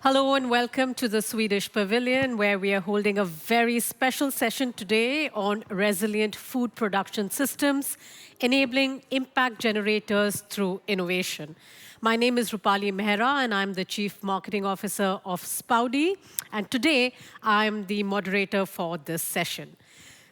Hello and welcome to the Swedish Pavilion, where we are holding a very special session today on resilient food production systems, enabling impact generators through innovation. My name is Rupali Mehra, and I'm the Chief Marketing Officer of Spoudy. And today, I'm the moderator for this session.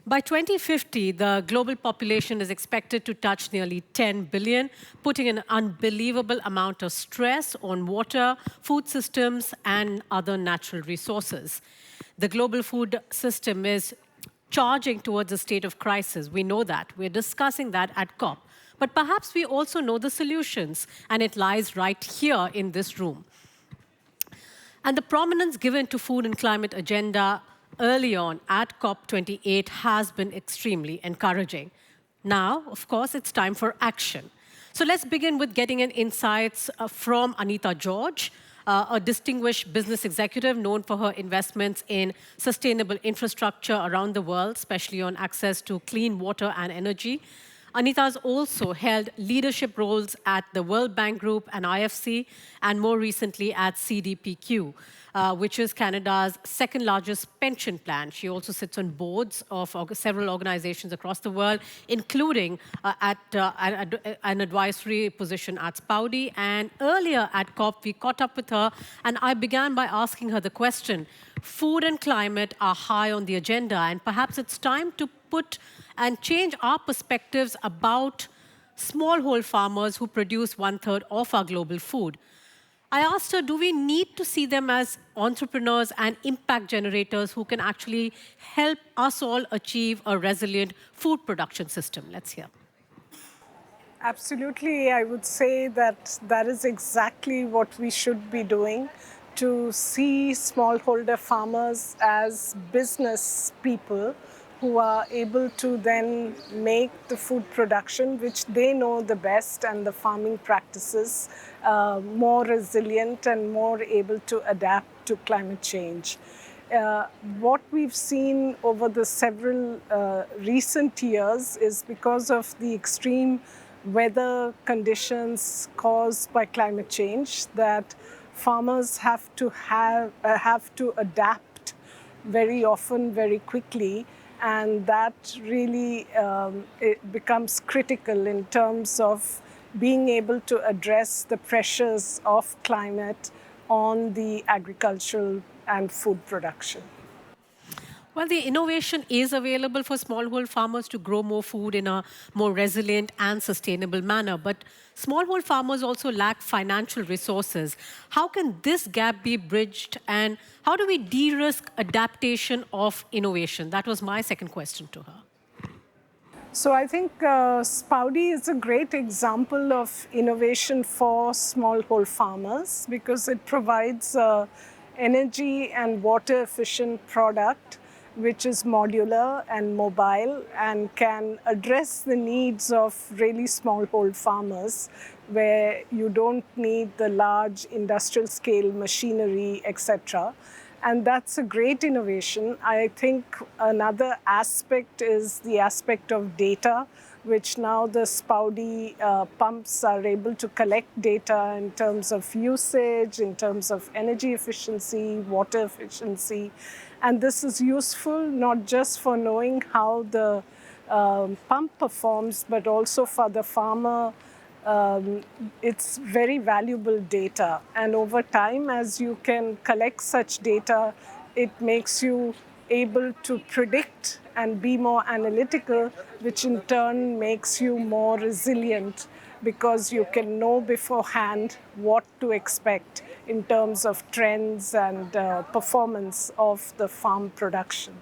By 2050, the global population is expected to touch nearly 10 billion, putting an unbelievable amount of stress on water, food systems, and other natural resources. The global food system is charging towards a state of crisis. We know that. We're discussing that at COP. But perhaps we also know the solutions, and it lies right here in this room. And the prominence given to food and climate agenda early on at COP28 has been extremely encouraging. Now, of course, it's time for action. So let's begin with getting an insights from Anita George, a distinguished business executive known for her investments in sustainable infrastructure around the world, especially on access to clean water and energy. Anita has also held leadership roles at the World Bank Group and IFC, and more recently at CDPQ, which is Canada's second largest pension plan. She also sits on boards of several organizations across the world, including at an advisory position at Spoudy. And earlier at COP, we caught up with her, and I began by asking her the question, food and climate are high on the agenda, and perhaps it's time to put and change our perspectives about smallholder farmers who produce 1/3 of our global food. I asked her, do we need to see them as entrepreneurs and impact generators who can actually help us all achieve a resilient food production system? Let's hear. Absolutely, I would say that that is exactly what we should be doing, to see smallholder farmers as business people who are able to then make the food production, which they know the best, and the farming practices more resilient and more able to adapt to climate change. What we've seen over the several recent years is because of the extreme weather conditions caused by climate change that farmers have to adapt very often, very quickly, and that really it becomes critical in terms of being able to address the pressures of climate on the agricultural and food production. Well, the innovation is available for smallholder farmers to grow more food in a more resilient and sustainable manner. But smallholder farmers also lack financial resources. How can this gap be bridged, and how do we de-risk adaptation of innovation? That was my second question to her. So I think Spoudy is a great example of innovation for smallholder farmers because it provides energy and water efficient product which is modular and mobile and can address the needs of really smallholder farmers where you don't need the large industrial scale machinery, etc. And that's a great innovation. I think another aspect is the aspect of data, which now the Spoudy pumps are able to collect data in terms of usage, in terms of energy efficiency, water efficiency. And this is useful not just for knowing how the pump performs, but also for the farmer. It's very valuable data. And over time, as you can collect such data, it makes you able to predict and be more analytical, which in turn makes you more resilient because you can know beforehand what to expect in terms of trends and performance of the farm production.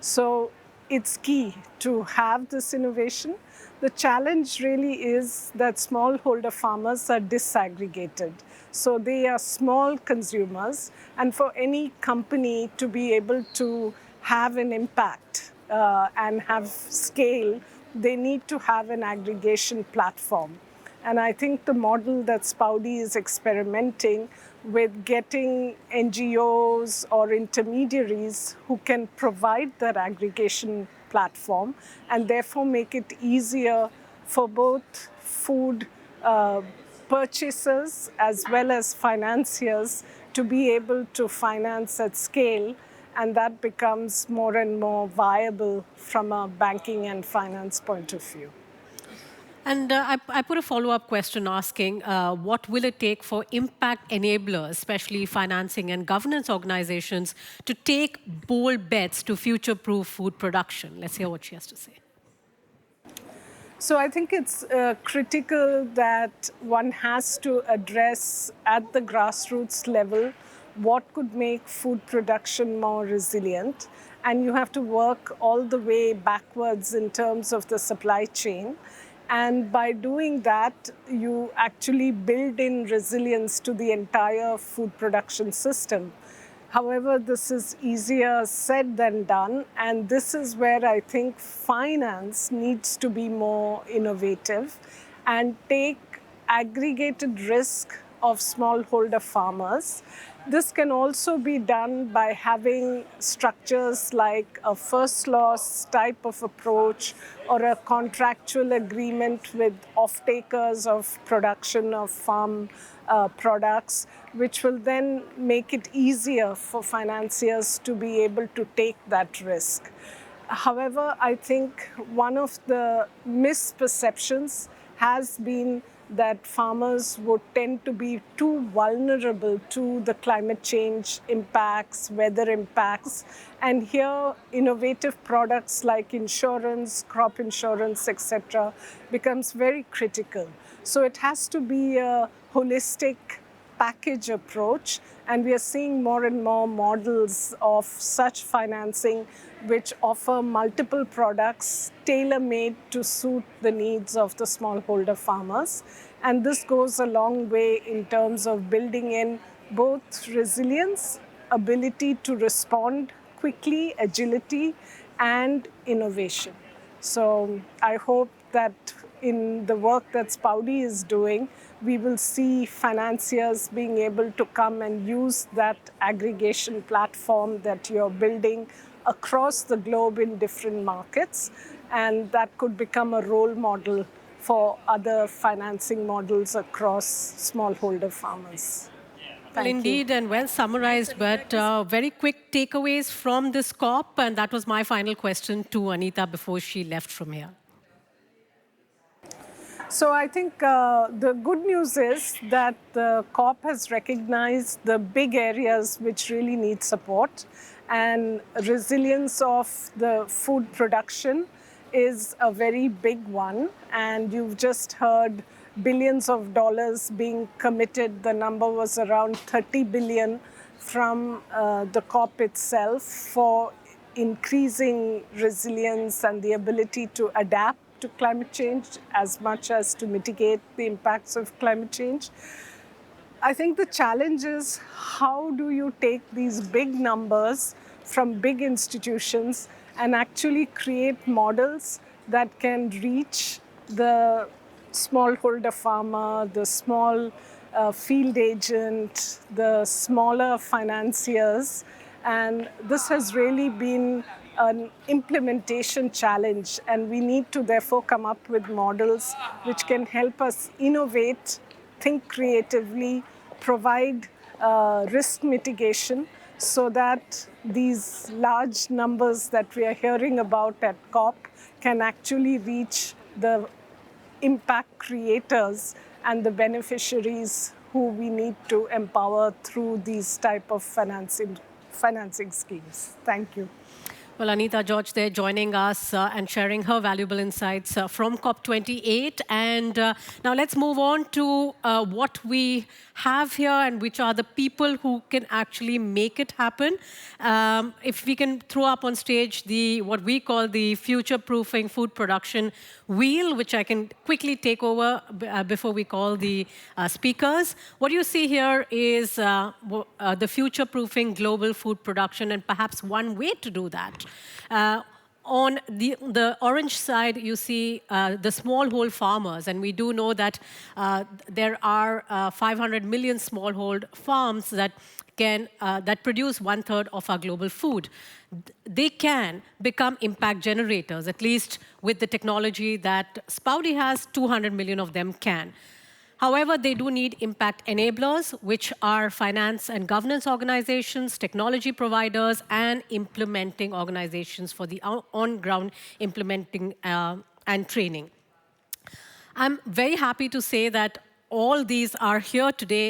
So it's key to have this innovation. The challenge really is that smallholder farmers are disaggregated. So they are small consumers, and for any company to be able to have an impact and have scale, they need to have an aggregation platform. And I think the model that Spoudy is experimenting with getting NGOs or intermediaries who can provide that aggregation platform and therefore make it easier for both food purchasers as well as financiers to be able to finance at scale, and that becomes more and more viable from a banking and finance point of view. And I put a follow-up question asking, what will it take for impact enablers, especially financing and governance organizations, to take bold bets to future-proof food production? Let's hear what she has to say. So I think it's critical that one has to address at the grassroots level what could make food production more resilient. And you have to work all the way backwards in terms of the supply chain. And by doing that, you actually build in resilience to the entire food production system. However, this is easier said than done, and this is where I think finance needs to be more innovative and take aggregated risk of smallholder farmers. This can also be done by having structures like a first loss type of approach or a contractual agreement with off-takers of production of farm products, which will then make it easier for financiers to be able to take that risk. However, I think one of the misperceptions has been that farmers would tend to be too vulnerable to the climate change impacts, weather impacts. And here, innovative products like insurance, crop insurance, etc., becomes very critical. So it has to be a holistic package approach, and we are seeing more and more models of such financing which offer multiple products tailor-made to suit the needs of the smallholder farmers. And this goes a long way in terms of building in both resilience, ability to respond quickly, agility, and innovation. So I hope that in the work that Spoudy is doing, we will see financiers being able to come and use that aggregation platform that you're building across the globe in different markets, and that could become a role model for other financing models across smallholder farmers. Well, indeed, and well summarized, but very quick takeaways from this COP, and that was my final question to Anita before she left from here. So I think the good news is that the COP has recognized the big areas which really need support, and resilience of the food production is a very big one. And you've just heard billions of dollars being committed. The number was around 30 billion from the COP itself for increasing resilience and the ability to adapt to climate change as much as to mitigate the impacts of climate change. I think the challenge is how do you take these big numbers from big institutions and actually create models that can reach the smallholder farmer, the small field agent, the smaller financiers. And this has really been an implementation challenge, and we need to therefore come up with models which can help us innovate, think creatively, provide risk mitigation so that these large numbers that we are hearing about at COP can actually reach the impact creators and the beneficiaries who we need to empower through these type of financing schemes. Thank you. Well, Anita George there joining us and sharing her valuable insights from COP28. And now let's move on to what we have here and which are the people who can actually make it happen. If we can throw up on stage what we call the future-proofing food production wheel, which I can quickly take over before we call the speakers. What you see here is the future-proofing global food production, and perhaps one way to do that. On the orange side, you see the smallhold farmers, and we do know that there are 500 million smallhold farms that produce 1/3 of our global food. They can become impact generators, at least with the technology that Spoudy has, 200 million of them can. However, they do need impact enablers, which are finance and governance organizations, technology providers, and implementing organizations for the on-ground implementing and training. I'm very happy to say that all these are here today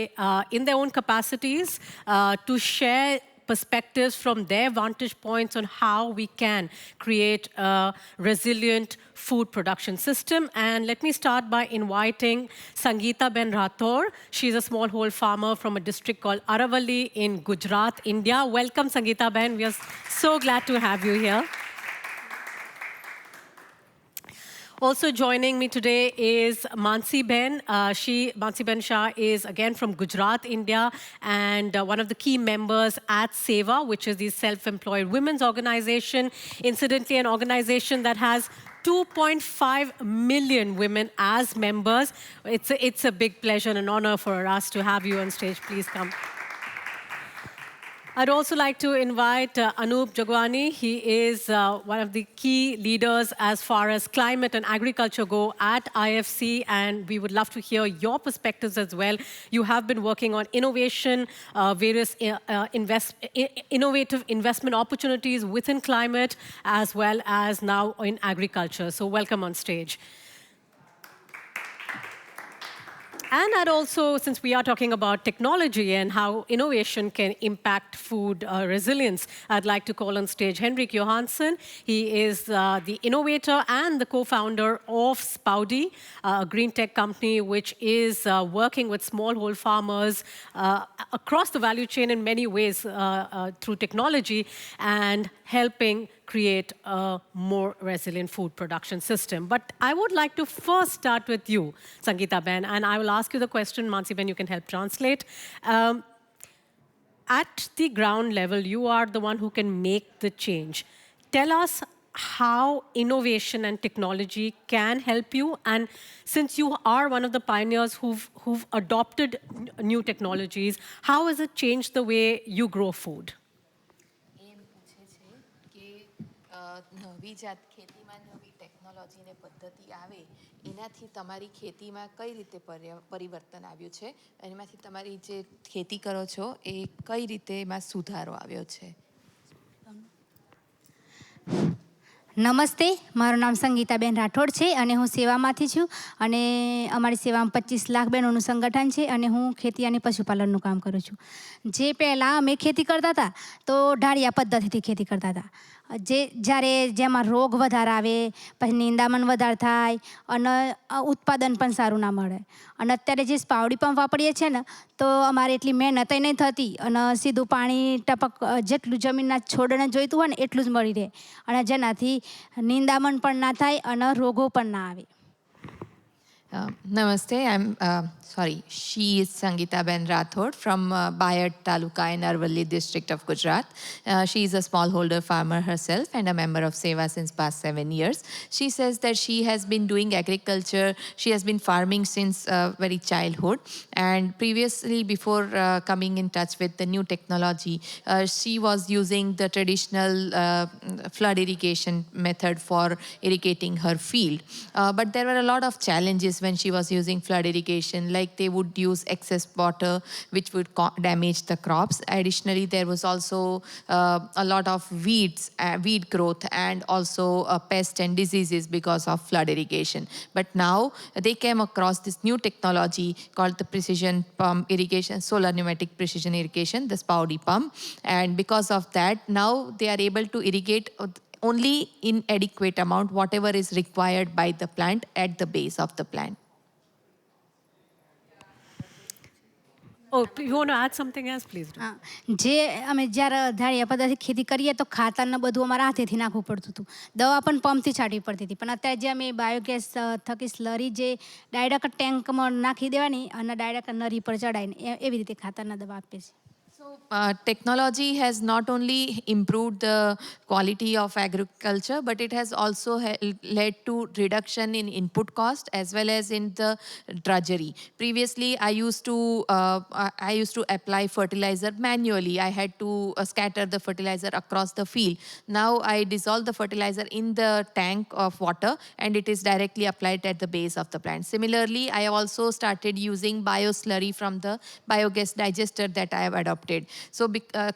in their own capacities to share perspectives from their vantage points on how we can create a resilient food production system. And let me start by inviting Sangeeta Ben Rathore. She's a smallholder farmer from a district called Aravalli in Gujarat, India. Welcome, Sangeeta Ben. We are so glad to have you here. Also joining me today is Mansi Ben. Mansi Ben Shah is again from Gujarat, India, and one of the key members at SEVA, which is the self-employed women's organization. Incidentally, an organization that has 2.5 million women as members. It's a big pleasure and an honor for us to have you on stage. Please come. I'd also like to invite Anup Jagwani. He is one of the key leaders as far as climate and agriculture go at IFC, and we would love to hear your perspectives as well. You have been working on innovation, various innovative investment opportunities within climate, as well as now in agriculture. So welcome on stage. And I'd also, since we are talking about technology and how innovation can impact food resilience, I'd like to call on stage Henrik Johansson. He is the innovator and the co-founder of Spoudy, a green tech company which is working with smallholder farmers across the value chain in many ways through technology and helping create a more resilient food production system. But I would like to first start with you, Sangeeta Ben, and I will ask you the question. Mansi Ben, you can help translate. At the ground level, you are the one who can make the change. Tell us how innovation and technology can help you. And since you are one of the pioneers who've adopted new technologies, how has it changed the way you grow food? નવી જાત ખેતીમાં નવી technology ને પદ્ધતિ આવે એનાથી તમારી ખેતીમાં કઈ રીતે પરિવર્તન આવ્યું છે એમાંથી તમારી જે ખેતી કરો છો એ કઈ રીતે એમાં સુધારો આવ્યો છે. નમસ્તે, મારું નામ સંગીતાબેન રાઠોડ છે અને હું સેવામાંથી છું અને અમારી સેવામાં 25 લાખ બહેનોનું સંગઠન છે અને હું ખેતી અને પશુપાલનનું કામ કરું છું. જે પહેલાં અમે ખેતી કરતા હતા તો ઢાળિયા પદ્ધતિથી ખેતી કરતા હતા. જેમાં રોગ વધારે આવે, પછી નિંદામણ વધારે થાય અને ઉત્પાદન પણ સારું ના મળે. અને અત્યારે જે સ્પાવડી પંપ વાપરીએ છીએ ને તો અમારે એટલી મહેનત નહીં થતી અને સીધું પાણી ટપક જેટલું જમીનના છોડને જોઈતું હોય ને એટલું જ મળી રહે અને જેનાથી નિંદામણ પણ ના થાય અને રોગો પણ ના આવે. Namaste, she is Sangeeta Ben Rathod from Bayard Taluka in Aravalli district of Gujarat. She is a smallholder farmer herself and a member of SEVA since past 7 years. She says that she has been doing agriculture, she has been farming since very childhood, and previously before coming in touch with the new technology, she was using the traditional flood irrigation method for irrigating her field. But there were a lot of challenges when she was using flood irrigation, like they would use excess water which would damage the crops. Additionally, there was also a lot of weed growth and also pests and diseases because of flood irrigation. But now they came across this new technology called the precision pump irrigation, solar pneumatic precision irrigation, the Spoudy pump. And because of that, now they are able to irrigate only in adequate amount, whatever is required by the plant at the base of the plant. Oh, you want to add something else, please? જે અમે જ્યારે ધાળિયા પદ્ધતિ ખેતી કરીએ તો ખાતરને બધું અમારા હાથેથી નાખવું પડતું હતું. દવા પણ પંપથી છાંટવી પડતી હતી. પણ અત્યારે જે અમે બાયોગેસ થકી સ્લરી જે ડાયરેક્ટ ટેન્કમાં નાખી દેવાની અને ડાયરેક્ટ નરી પર ચડાવીને એવી રીતે ખાતરના દવા આપીએ છીએ. Technology has not only improved the quality of agriculture, but it has also led to reduction in input cost as well as in the drudgery. Previously, I used to apply fertilizer manually. I had to scatter the fertilizer across the field. Now I dissolve the fertilizer in the tank of water, and it is directly applied at the base of the plant. Similarly, I have also started using bioslurry from the biogas digester that I have adopted. So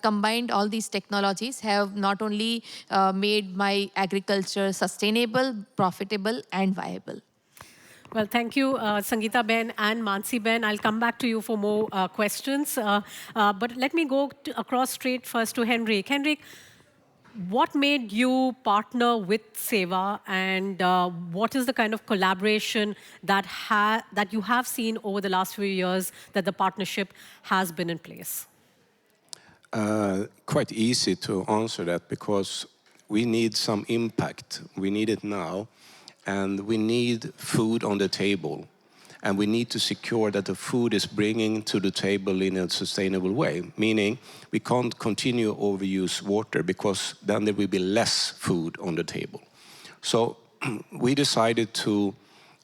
combined, all these technologies have not only made my agriculture sustainable, profitable, and viable. Well, thank you, Sangeeta Ben and Mansi Ben. I'll come back to you for more questions. But let me go across straight first to Henrik. Henrik, what made you partner with Seva, and what is the kind of collaboration that you have seen over the last few years that the partnership has been in place? Quite easy to answer that, because we need some impact. We need it now, and we need food on the table. And we need to secure that the food is bringing to the table in a sustainable way, meaning we can't continue to overuse water, because then there will be less food on the table. So we decided to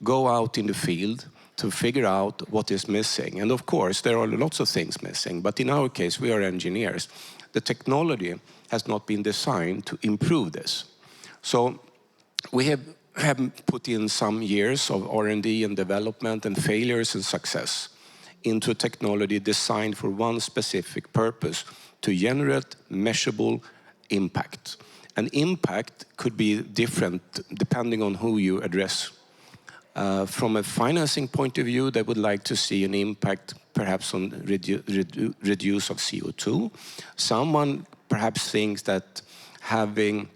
go out in the field to figure out what is missing. And of course, there are lots of things missing, but in our case, we are engineers. The technology has not been designed to improve this. So we have put in some years of R&D and development and failures and success into technology designed for one specific purpose: to generate measurable impact. And impact could be different depending on who you address. From a financing point of view, they would like to see an impact perhaps on reduce of CO2. Someone perhaps thinks that having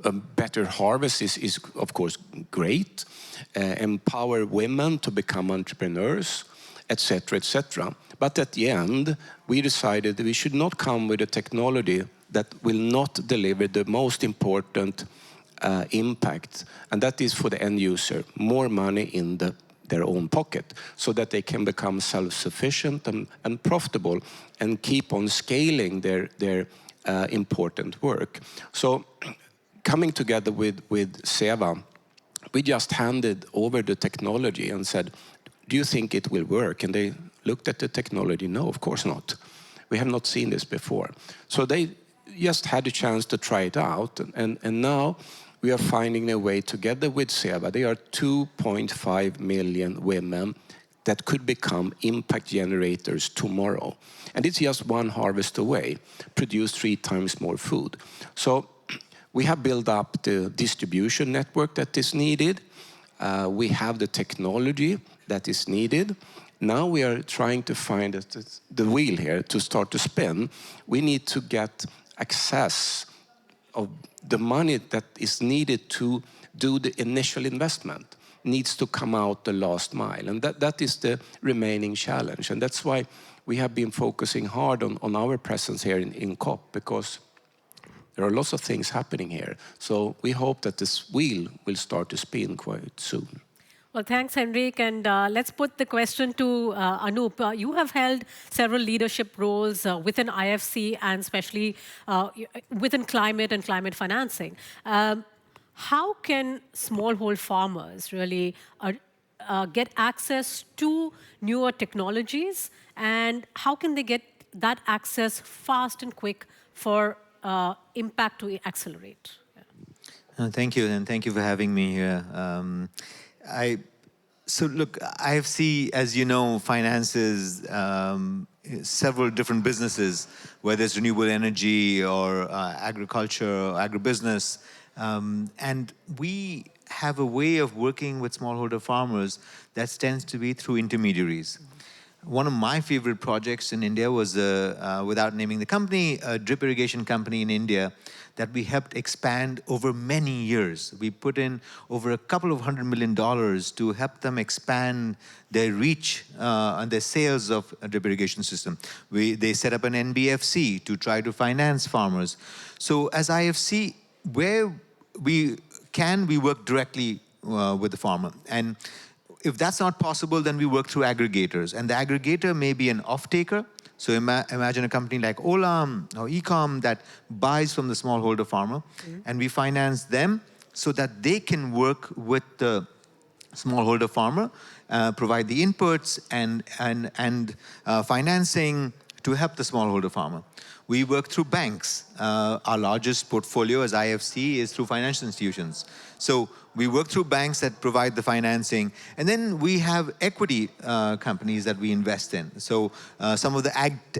a better harvest is of course great, empower women to become entrepreneurs, etc., etc. But at the end, we decided that we should not come with a technology that will not deliver the most important impact, and that is for the end user, more money in their own pocket, so that they can become self-sufficient and profitable and keep on scaling their important work. So coming together with Seva, we just handed over the technology and said, do you think it will work? And they looked at the technology. No, of course not. We have not seen this before. So they just had a chance to try it out, and now we are finding a way together with Seva. There are 2.5 million women that could become impact generators tomorrow. And it's just one harvest away, produce 3 times more food. So we have built up the distribution network that is needed. We have the technology that is needed. Now we are trying to find the wheel here to start to spin. We need to get access of the money that is needed to do the initial investment. Needs to come out the last mile. And that is the remaining challenge. And that's why we have been focusing hard on our presence here in COP, because there are lots of things happening here. So we hope that this wheel will start to spin quite soon. Well, thanks, Henrik. And let's put the question to Anup. You have held several leadership roles within IFC, and especially within climate and climate financing. How can smallholder farmers really get access to newer technologies, and how can they get that access fast and quick for impact to accelerate? Yeah. Thank you, and thank you for having me here. So look, IFC, as you know, finances several different businesses, whether it's renewable energy or agriculture or agribusiness. And we have a way of working with smallholder farmers that tends to be through intermediaries. One of my favorite projects in India was, without naming the company, a drip irrigation company in India that we helped expand over many years. We put in over a couple of $100 million to help them expand their reach and their sales of a drip irrigation system. They set up an NBFC to try to finance farmers. So as IFC, where we can, we work directly with the farmer. And if that's not possible, then we work through aggregators. And the aggregator may be an off-taker, So imagine a company like Olam or Ecom that buys from the smallholder farmer, and we finance them so that they can work with the smallholder farmer, provide the inputs and financing to help the smallholder farmer. We work through banks. Our largest portfolio as IFC is through financial institutions. So we work through banks that provide the financing. And then we have equity companies that we invest in. So some of the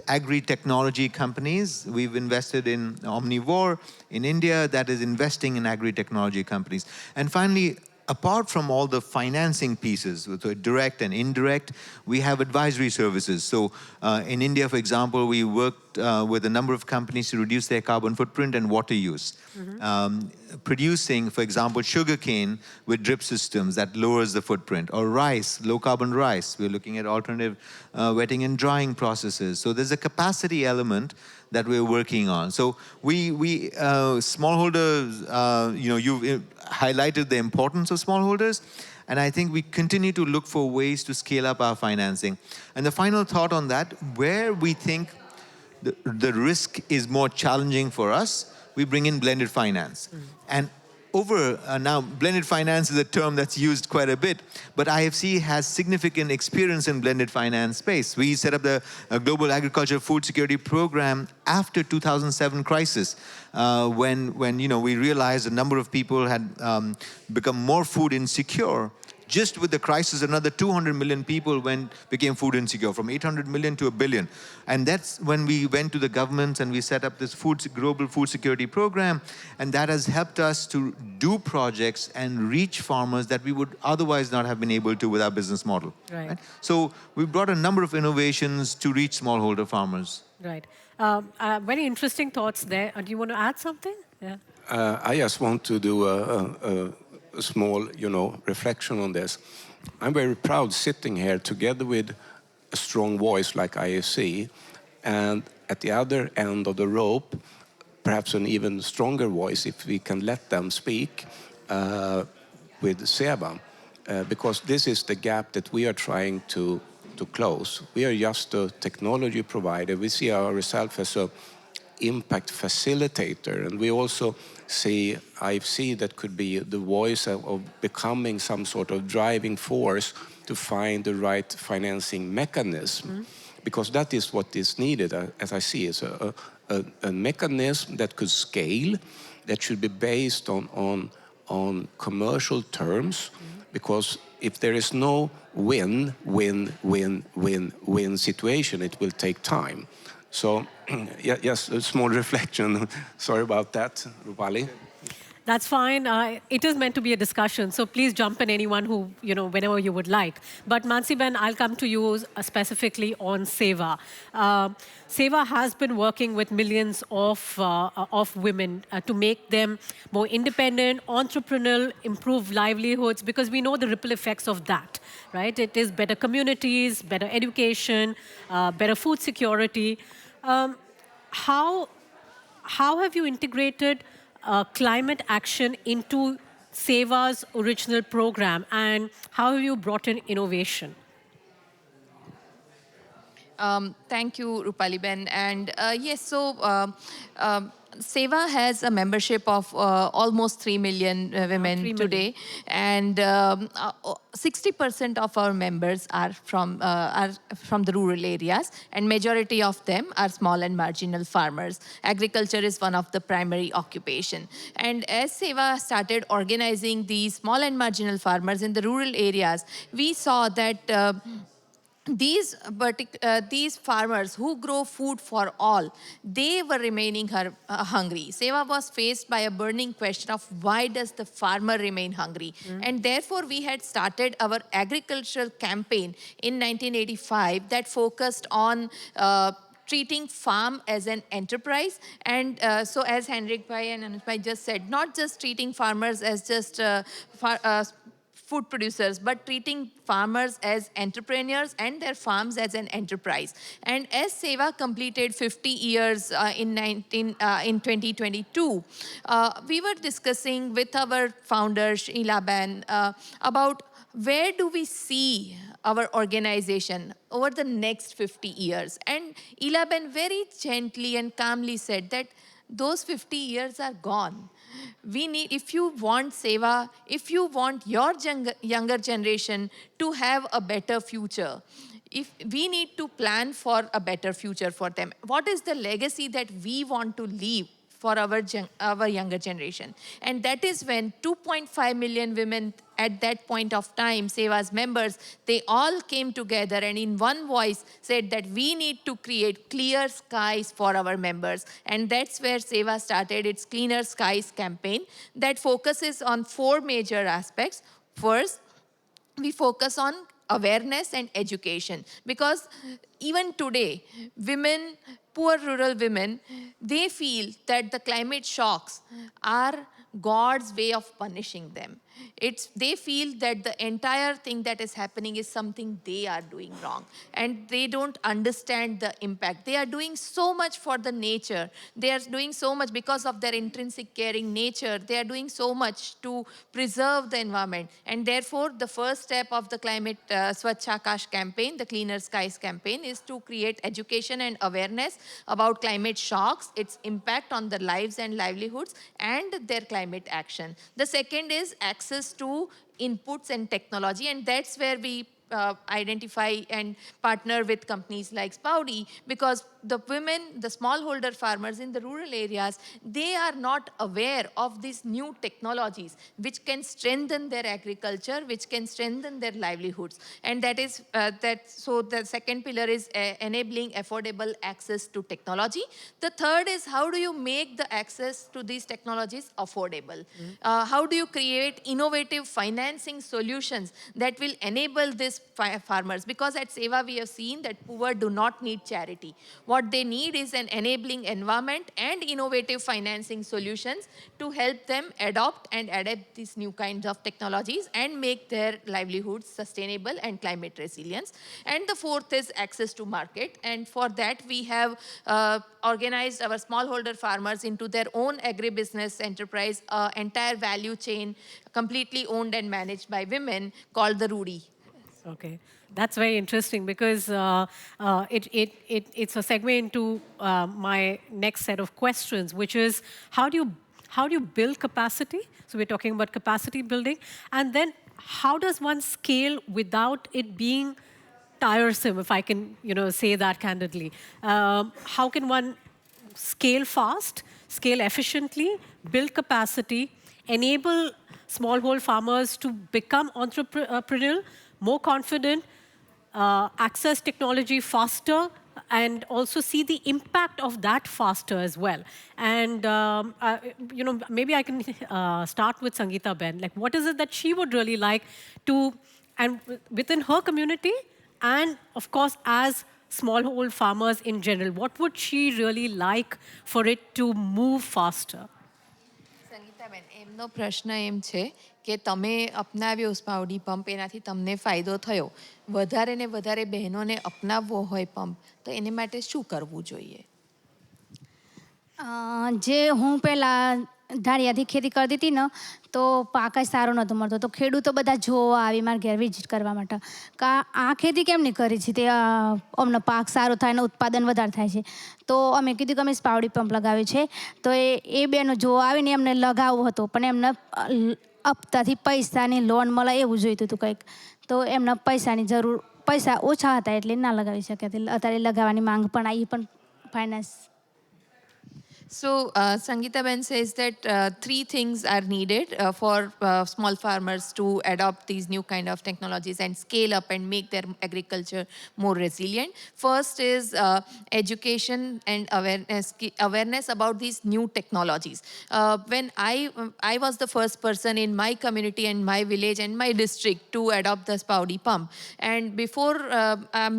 agri-technology companies, we've invested in Omnivore in India that is investing in agri-technology companies. And finally, apart from all the financing pieces, so direct and indirect, we have advisory services. So in India, for example, we worked with a number of companies to reduce their carbon footprint and water use. Producing, for example, sugarcane with drip systems that lowers the footprint, or rice, low carbon rice. We're looking at alternative wetting and drying processes. So there's a capacity element that we're working on. So smallholders, you've highlighted the importance of smallholders, and I think we continue to look for ways to scale up our financing. And the final thought on that, where we think the risk is more challenging for us, we bring in blended finance. And now, blended finance is a term that's used quite a bit, but IFC has significant experience in blended finance space. We set up the Global Agriculture Food Security Program after 2007 crisis, when we realized a number of people had become more food insecure. Just with the crisis, another 200 million people became food insecure, from 800 million to 1 billion. And that's when we went to the governments and we set up this global food security program. And that has helped us to do projects and reach farmers that we would otherwise not have been able to with our business model. Right. So we brought a number of innovations to reach smallholder farmers. Right. Very interesting thoughts there. Do you want to add something? Yeah. I just want to do a small, reflection on this. I'm very proud sitting here together with a strong voice like IFC, and at the other end of the rope, perhaps an even stronger voice if we can let them speak with SEVA, because this is the gap that we are trying to close. We are just a technology provider. We see ourselves as a impact facilitator, and we also see IFC that could be the voice of becoming some sort of driving force to find the right financing mechanism, because that is what is needed, as I see it, a mechanism that could scale, that should be based on commercial terms, because if there is no win situation, it will take time. So, yes, a small reflection. Sorry about that, Rupali. That's fine. It is meant to be a discussion, so please jump in, anyone who, whenever you would like. But Mansi-ben, I'll come to you specifically on SEVA. SEVA has been working with millions of women to make them more independent, entrepreneurial, improve livelihoods, because we know the ripple effects of that, right? It is better communities, better education, better food security. How have you integrated climate action into SEVA's original program, and how have you brought in innovation? Thank you, Rupali Ben. And yes, so SEVA has a membership of almost 3 million women 3 million. today, and 60% of our members are from the rural areas, and majority of them are small and marginal farmers. Agriculture is one of the primary occupation. And as SEVA started organizing these small and marginal farmers in the rural areas, we saw that these farmers who grow food for all, they were remaining hungry. SEVA was faced by a burning question of why does the farmer remain hungry? And therefore, we had started our agricultural campaign in 1985 that focused on treating farm as an enterprise. And so as Henrik Bhai and Anuj Bhai just said, not just treating farmers as just food producers, but treating farmers as entrepreneurs and their farms as an enterprise. And as SEVA completed 50 years in 2022, we were discussing with our founder, Sheila Ben, about where do we see our organization over the next 50 years? And Ilaben very gently and calmly said that those 50 years are gone. We need, if you want Seva, if you want your younger generation to have a better future, if we need to plan for a better future for them, what is the legacy that we want to leave for our younger generation? And that is when 2.5 million women at that point of time, Seva's members, they all came together and in one voice said that we need to create clear skies for our members. And that's where Seva started its Cleaner Skies campaign that focuses on 4 major aspects. First, we focus on awareness and education, because even today, women, poor rural women, they feel that the climate shocks are God's way of punishing them. They feel that the entire thing that is happening is something they are doing wrong, and they don't understand the impact. They are doing so much for the nature. They are doing so much because of their intrinsic caring nature. They are doing so much to preserve the environment. And therefore, the first step of the Climate Swachh Akash campaign, the Cleaner Skies campaign, is to create education and awareness about climate shocks, its impact on their lives and livelihoods, and their climate action. The second is access to inputs and technology, and that's where we identify and partner with companies like Spouty, because the women, the smallholder farmers in the rural areas, they are not aware of these new technologies which can strengthen their agriculture, which can strengthen their livelihoods. And that is so the second pillar is enabling affordable access to technology. The third is, how do you make the access to these technologies affordable? How do you create innovative financing solutions that will enable these farmers? Because at Seva we have seen that poor do not need charity. What they need is an enabling environment and innovative financing solutions to help them adopt these new kinds of technologies and make their livelihoods sustainable and climate resilience. And the fourth is access to market. And for that, we have organized our smallholder farmers into their own agribusiness enterprise, entire value chain, completely owned and managed by women, called the Rudi. Okay, that's very interesting, because it's a segue into my next set of questions, which is how do you build capacity? So we're talking about capacity building, and then how does one scale without it being tiresome, if I can say that candidly? How can one scale fast, scale efficiently, build capacity, enable smallholder farmers to become entrepreneurial, more confident, access technology faster, and also see the impact of that faster as well? And maybe I can start with Sangeeta Ben. Like, what is it that she would really like to, and within her community, and of course as smallholder farmers in general, what would she really like for it to move faster? Sangitaben, એમનો પ્રશ્ન એમ છે કે તમે અપનાવ્યો સ્પાઉડી pump, એનાથી તમને ફાયદો થયો. વધારે ને વધારે બહેનોને અપનાવવો હોય પંપ, તો એને માટે શું કરવું જોઈએ? જે હું પહેલાં ધારિયાથી ખેતી કરતી હતી ને, તો પાક જ સારો નહોતો મળતો. તો ખેડૂતો બધા જોવા આવી મારા ઘેર વિઝિટ કરવા માટે આ ખેતી કેમ નહીં કરી છે, તે અમને પાક સારો થાય ને ઉત્પાદન વધારે થાય છે. તો અમે કીધું કે અમે સ્પાઉડી પંપ લગાવ્યો છે. તો એ બેનો જોવા આવીને એમને લગાવવો હતો, પણ એમને હપ્તાથી પૈસાની લોન મળે એવું જોઈતું હતું કંઈક. તો એમને પૈસાની જરૂર, પૈસા ઓછા હતા એટલે ના લગાવી શક્યા. અત્યારે લગાવવાની માંગ પણ આવી, પણ finance. So Sangeeta Ben says that 3 things are needed for small farmers to adopt these new kind of technologies and scale up and make their agriculture more resilient. First is education and awareness about these new technologies. When I was the first person in my community and my village and my district to adopt the Spouty pump, and before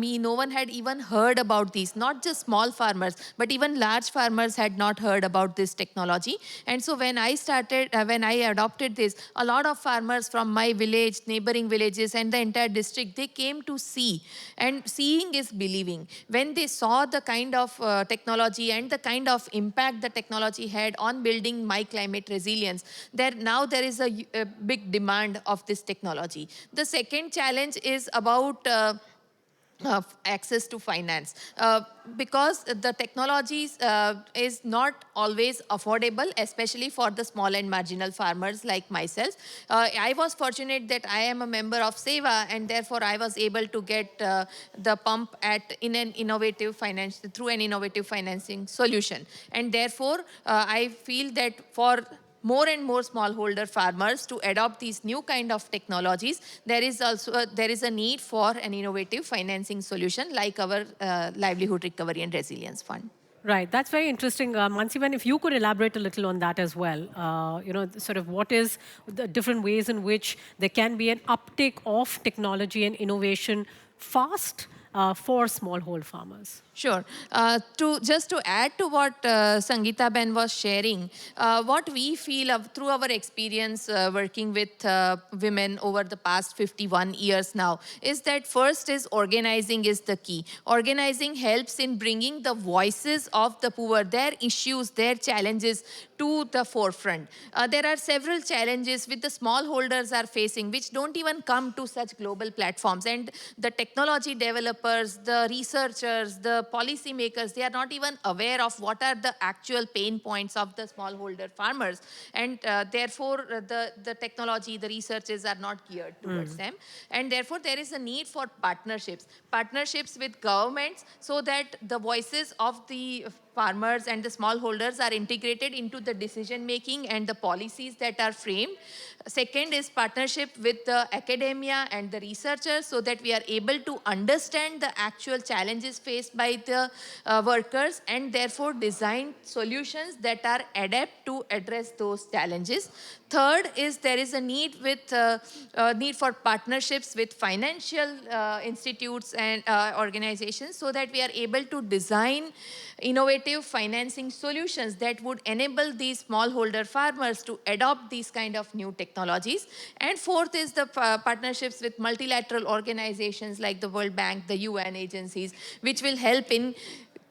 me, no one had even heard about these. Not just small farmers, but even large farmers had not not heard about this technology. And so when I adopted this, a lot of farmers from my village, neighboring villages, and the entire district, they came to see. And seeing is believing. When they saw the kind of technology and the kind of impact the technology had on building my climate resilience, now there is a big demand of this technology. The second challenge is about access to finance, because the technologies is not always affordable, especially for the small and marginal farmers like myself. I was fortunate that I am a member of SEVA, and therefore I was able to get the pump through an innovative financing solution. And therefore I feel that for more and more smallholder farmers to adopt these new kind of technologies, there is a need for an innovative financing solution like our Livelihood Recovery and Resilience Fund. Right, that's very interesting. Mansiban, if you could elaborate a little on that as well, sort of what is the different ways in which there can be an uptake of technology and innovation fast for smallholder farmers. Sure. Just to add to what Sangeeta Ben was sharing, what we feel through our experience working with women over the past 51 years now is that first is organizing is the key. Organizing helps in bringing the voices of the poor, their issues, their challenges to the forefront. There are several challenges which the smallholders are facing, which don't even come to such global platforms. And the technology developers, the researchers, the policymakers, they are not even aware of what are the actual pain points of the smallholder farmers. And therefore, the technology, the researches are not geared towards them. And therefore, there is a need for partnerships with governments, so that the voices of the farmers and the smallholders are integrated into the decision making and the policies that are framed. Second is partnership with the academia and the researchers, so that we are able to understand the actual challenges faced by the workers, and therefore design solutions that are adept to address those challenges. Third is there is a need for partnerships with financial institutes and organizations, so that we are able to design innovative financing solutions that would enable these smallholder farmers to adopt these kind of new technologies. And fourth is the partnerships with multilateral organizations like the World Bank, the UN agencies, which will help in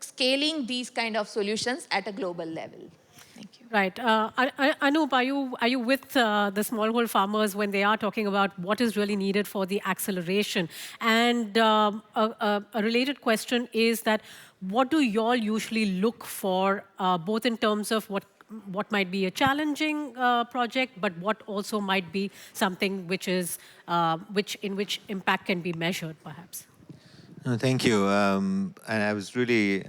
scaling these kind of solutions at a global level. Thank you. Right. Anup, are you with the smallholder farmers when they are talking about what is really needed for the acceleration? And a related question is that what do you all usually look for, both in terms of what might be a challenging project, but what also might be something which is in which impact can be measured, perhaps? Thank you. And I was really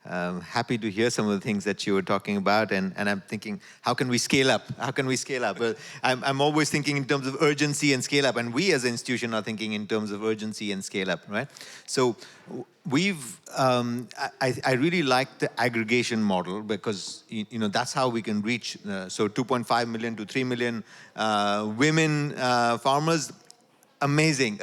happy to hear some of the things that you were talking about, and I'm thinking, how can we scale up? How can we scale up? Well, I'm always thinking in terms of urgency and scale up, and we as an institution are thinking in terms of urgency and scale up, right? So we've, I really like the aggregation model, because that's how we can reach, so 2.5 million to 3 million women farmers. Amazing.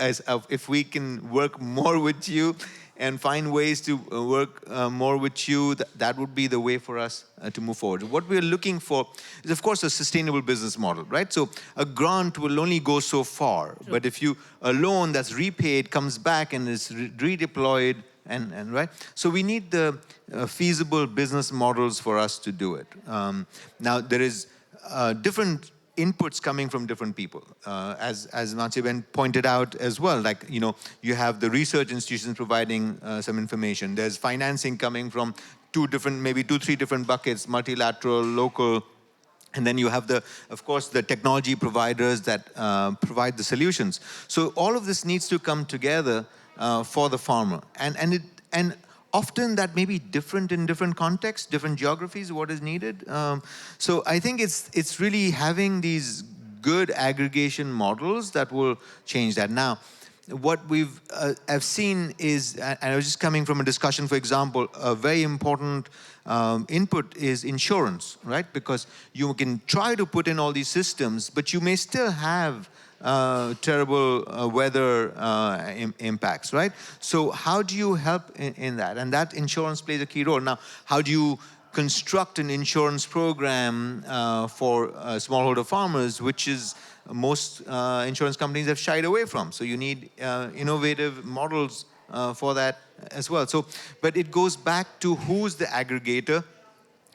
If we can work more with you and find ways to work more with you, that would be the way for us to move forward. What we're looking for is, of course, a sustainable business model, right? So a grant will only go so far, sure. But if a loan that's repaid comes back and is redeployed, and right? So we need the feasible business models for us to do it. Now, there is different inputs coming from different people. As Mansiban pointed out as well, like, you have the research institutions providing some information. There's financing coming from maybe two, three different buckets, multilateral, local, and then you have of course, the technology providers that provide the solutions. So all of this needs to come together for the farmer. And often that may be different in different contexts, different geographies, what is needed. So I think it's really having these good aggregation models that will change that. Now, what I've seen is, and I was just coming from a discussion, for example, a very important input is insurance, right? Because you can try to put in all these systems, but you may still have terrible weather impacts, right? So how do you help in that? And that insurance plays a key role. Now, how do you construct an insurance program for smallholder farmers, which is most insurance companies have shied away from. So you need innovative models for that as well. So, but it goes back to who's the aggregator.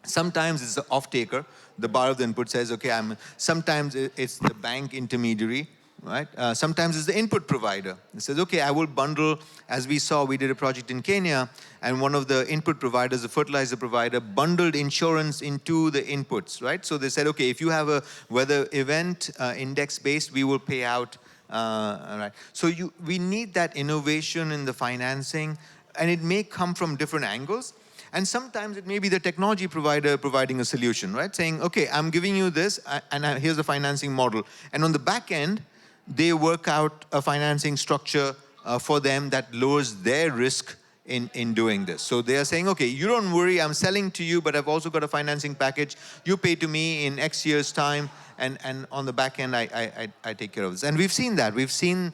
Sometimes it's the off-taker. The buyer of the input says, okay, sometimes it's the bank intermediary, right? Sometimes it's the input provider. It says, okay, I will bundle, as we saw, we did a project in Kenya, and one of the input providers, the fertilizer provider, bundled insurance into the inputs, right? So they said, okay, if you have a weather event index-based, we will pay out, right? So we need that innovation in the financing, and it may come from different angles. And sometimes it may be the technology provider providing a solution, right? Saying, okay, I'm giving you this, and here's the financing model. And on the back end, they work out a financing structure for them that lowers their risk in doing this. So they are saying, okay, you don't worry, I'm selling to you, but I've also got a financing package. You pay to me in X years' time, and on the back end, I take care of this. And we've seen that. We've seen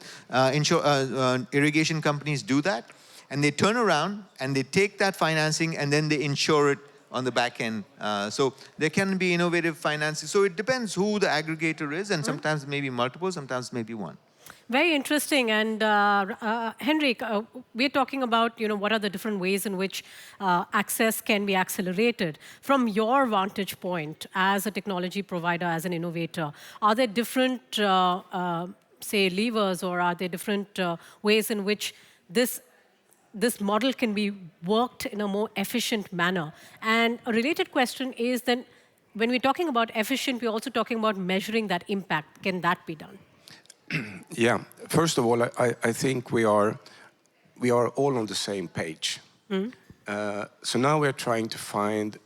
irrigation companies do that. And they turn around and they take that financing and then they insure it on the back end. So there can be innovative financing. So it depends who the aggregator is, and sometimes maybe multiple, sometimes maybe one. Very interesting. And Henrik, we're talking about, what are the different ways in which access can be accelerated. From your vantage point as a technology provider, as an innovator, are there different, say, levers, or are there different ways in which this model can be worked in a more efficient manner? And a related question is then, when we're talking about efficient, we're also talking about measuring that impact. Can that be done? Yeah. First of all, I think we are all on the same page. So now we're trying to find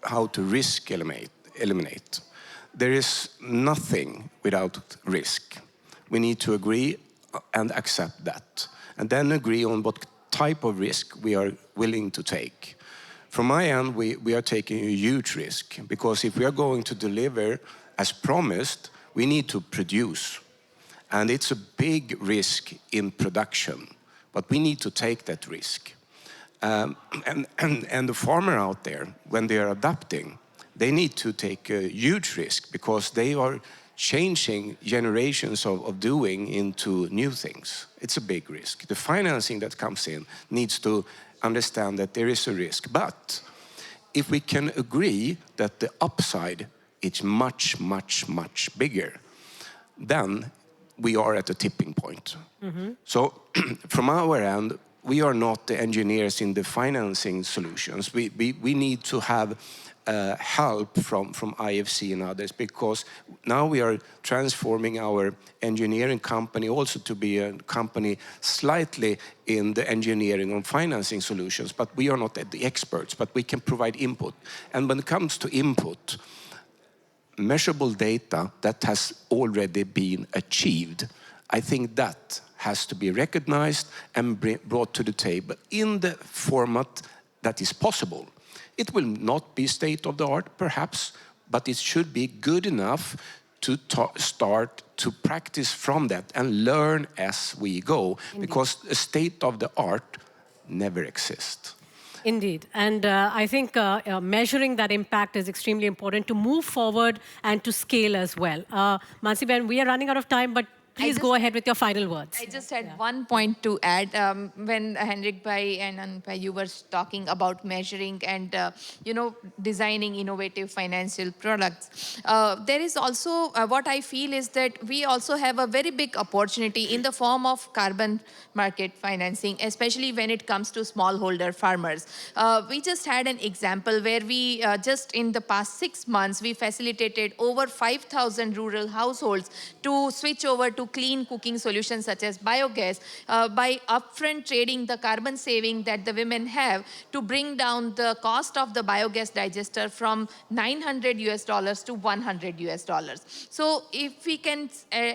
how to risk eliminate. There is nothing without risk. We need to agree and accept that, and then agree on what type of risk we are willing to take. From my end, we are taking a huge risk, because if we are going to deliver as promised, we need to produce. And it's a big risk in production, but we need to take that risk. And the farmer out there, when they are adapting, they need to take a huge risk, because they are changing generations of doing into new things. It's a big risk. The financing that comes in needs to understand that there is a risk. But if we can agree that the upside is much, much, much bigger, then we are at a tipping point. So from our end, we are not the engineers in the financing solutions. We need to have help from IFC and others, because now we are transforming our engineering company also to be a company slightly in the engineering and financing solutions, but we are not the experts, but we can provide input. And when it comes to input, measurable data that has already been achieved, I think that has to be recognized and brought to the table in the format that is possible. It will not be state-of-the-art, perhaps, but it should be good enough to start to practice from that and learn as we go. Indeed. Because a state-of-the-art never exists. Indeed. And I think measuring that impact is extremely important to move forward and to scale as well. Mansi-ben, we are running out of time, but please go ahead with your final words. I just had one point to add. When Henrik Bhai and Anand Bhai, you were talking about measuring and designing innovative financial products, there is also what I feel is that we also have a very big opportunity in the form of carbon market financing, especially when it comes to smallholder farmers. We just had an example where we just in the past 6 months, we facilitated over 5,000 rural households to switch over to clean cooking solutions such as biogas by upfront trading the carbon saving that the women have to bring down the cost of the biogas digester from $900 to $100. So if we can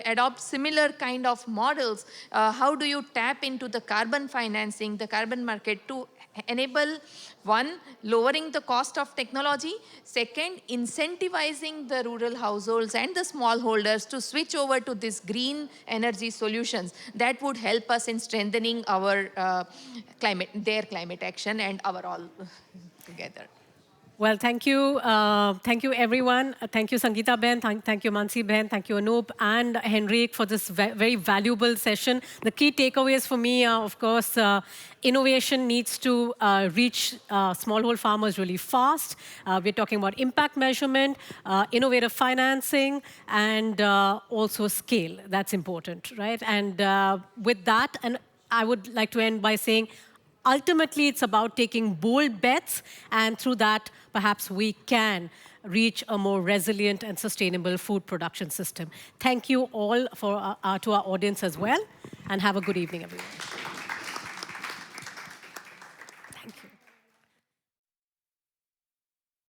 adopt similar kind of models, how do you tap into the carbon financing, the carbon market to enable, one, lowering the cost of technology, second, incentivizing the rural households and the smallholders to switch over to this green energy solutions that would help us in strengthening our their climate action and our all together. Well, thank you. Thank you, everyone. Thank you, Sangeeta Ben. Thank you, Mansi Ben. Thank you, Anup and Henrik, for this very valuable session. The key takeaways for me are, of course, innovation needs to reach smallholder farmers really fast. We're talking about impact measurement, innovative financing, and also scale. That's important, right? And with that, and I would like to end by saying, ultimately, it's about taking bold bets, and through that, perhaps we can reach a more resilient and sustainable food production system. Thank you all to our audience as well, and have a good evening, everyone.